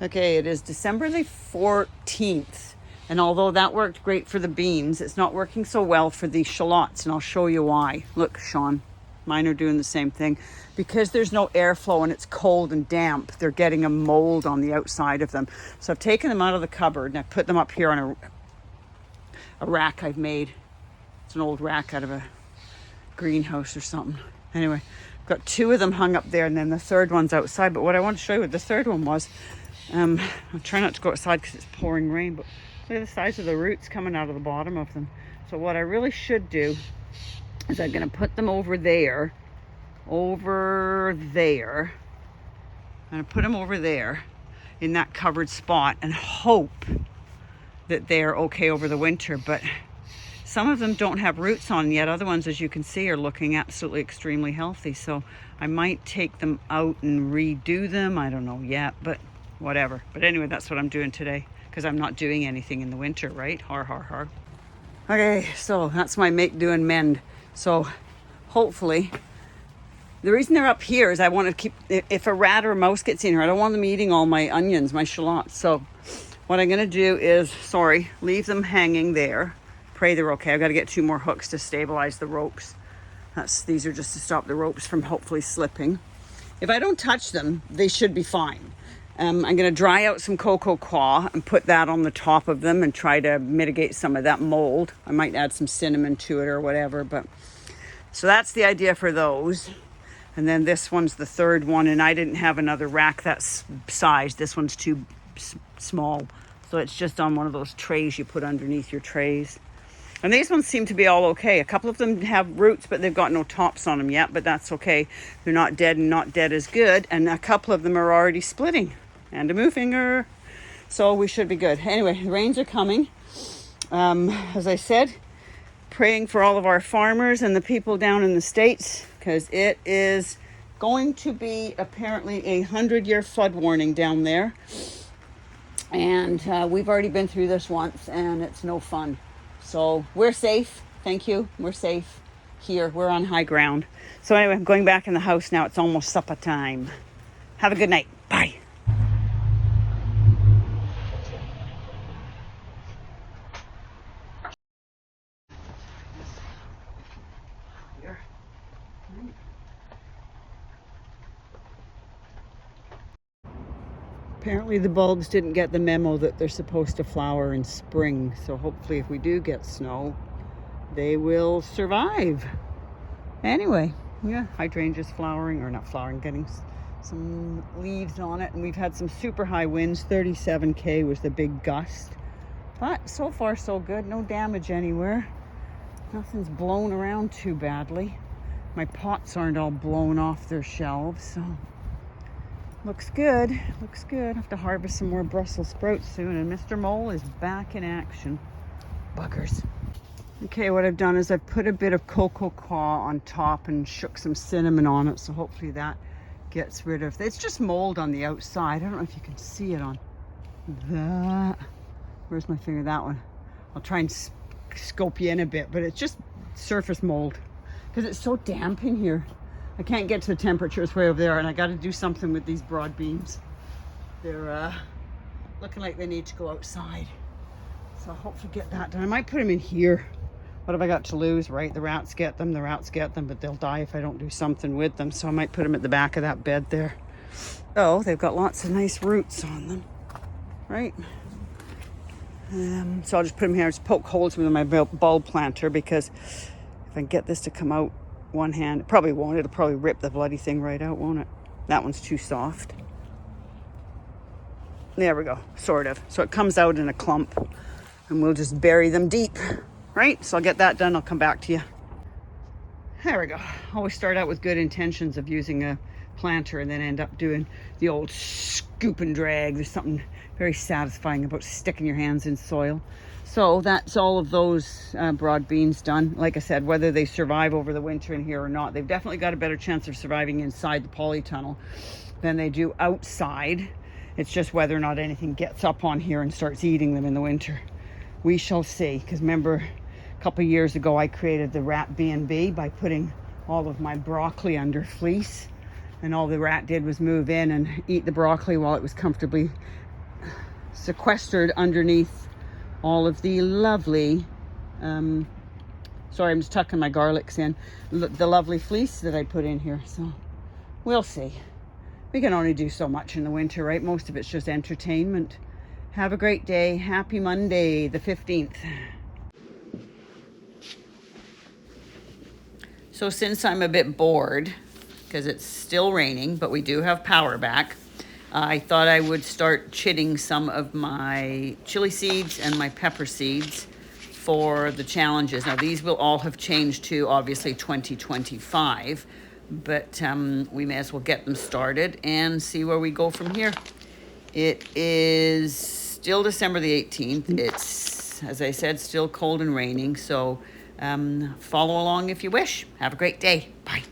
Okay, it is December the 14th. And although that worked great for the beans, it's not working so well for the shallots. And I'll show you why. Look, Shaun, mine are doing the same thing. Because there's no airflow and it's cold and damp, they're getting a mold on the outside of them. So I've taken them out of the cupboard and I've put them up here on a rack I've made. It's an old rack out of a greenhouse or something. Anyway, I've got 2 of them hung up there and then the third one's outside. But what I want to show you what the third one was, I'm trying not to go outside because it's pouring rain, but look at the size of the roots coming out of the bottom of them. So what I really should do is I'm going to put them over there. I'm going to put them over there in that covered spot and hope that they're okay over the winter. But some of them don't have roots on yet. Other ones, as you can see, are looking absolutely extremely healthy. So I might take them out and redo them. I don't know yet, but whatever. But anyway, that's what I'm doing today because I'm not doing anything in the winter, right? Har, har, har. Okay, so that's my make, do, and mend. So hopefully, the reason they're up here is I want to keep, if a rat or a mouse gets in here, I don't want them eating all my onions, my shallots. So what I'm going to do is, leave them hanging there. Pray they're okay. I've got to get 2 more hooks to stabilize the ropes. These are just to stop the ropes from hopefully slipping. If I don't touch them, they should be fine. I'm going to dry out some cocoa coir and put that on the top of them and try to mitigate some of that mold. I might add some cinnamon to it or whatever. But so that's the idea for those. And then this one's the third one. And I didn't have another rack that size. This one's too small. So it's just on one of those trays you put underneath your trays. And these ones seem to be all okay. A couple of them have roots, but they've got no tops on them yet. But that's okay. They're not dead, and not dead is good. And a couple of them are already splitting. And a moo finger. So we should be good. Anyway, the rains are coming. As I said, praying for all of our farmers and the people down in the States, because it is going to be apparently a 100-year flood warning down there. And we've already been through this once, and it's no fun. So we're safe. Thank you. We're safe here. We're on high ground. So anyway, I'm going back in the house now. It's almost supper time. Have a good night. Bye. Apparently the bulbs didn't get the memo that they're supposed to flower in spring. So hopefully if we do get snow, they will survive. Anyway, yeah, hydrangea's flowering, or not flowering, getting some leaves on it. And we've had some super high winds. 37 km was the big gust. But so far so good. No damage anywhere. Nothing's blown around too badly. My pots aren't all blown off their shelves, so looks good. Looks good. I have to harvest some more Brussels sprouts soon, and Mr. Mole is back in action. Buggers. Okay, what I've done is I've put a bit of cocoa coir on top and shook some cinnamon on it, so hopefully that gets rid of, it's just mold on the outside. I don't know if you can see it on that. Where's my finger? That one. I'll try and scope you in a bit, but it's just surface mold because it's so damp in here. I can't get to the temperatures way over there, and I got to do something with these broad beans. They're looking like they need to go outside. So I'll hopefully get that done. I might put them in here. What have I got to lose, right? The rats get them, but they'll die if I don't do something with them. So I might put them at the back of that bed there. Oh, they've got lots of nice roots on them, right? So I'll just put them here, just poke holes with my bulb planter, because if I can get this to come out one hand, it probably won't. It'll probably rip the bloody thing right out, won't it? That one's too soft. There we go, sort of. So it comes out in a clump, and we'll just bury them deep, right? So I'll get that done. I'll come back to you. There we go. Always start out with good intentions of using a planter and then end up doing the old scoop and drag. There's something very satisfying about sticking your hands in soil. So that's all of those broad beans done. Like I said, whether they survive over the winter in here or not, they've definitely got a better chance of surviving inside the polytunnel than they do outside. It's just whether or not anything gets up on here and starts eating them in the winter. We shall see. Because remember, a couple of years ago, I created the rat B&B by putting all of my broccoli under fleece, and all the rat did was move in and eat the broccoli while it was comfortably sequestered underneath all of the lovely, sorry, I'm just tucking my garlics in, the lovely fleece that I put in here. So we'll see. We can only do so much in the winter, right? Most of it's just entertainment. Have a great day. Happy Monday, the 15th. So since I'm a bit bored, because it's still raining, but we do have power back, I thought I would start chitting some of my chili seeds and my pepper seeds for the challenges. Now these will all have changed to obviously 2025, but we may as well get them started and see where we go from here. It is still December the 18th. It's, as I said, still cold and raining, so follow along if you wish. Have a great day. Bye.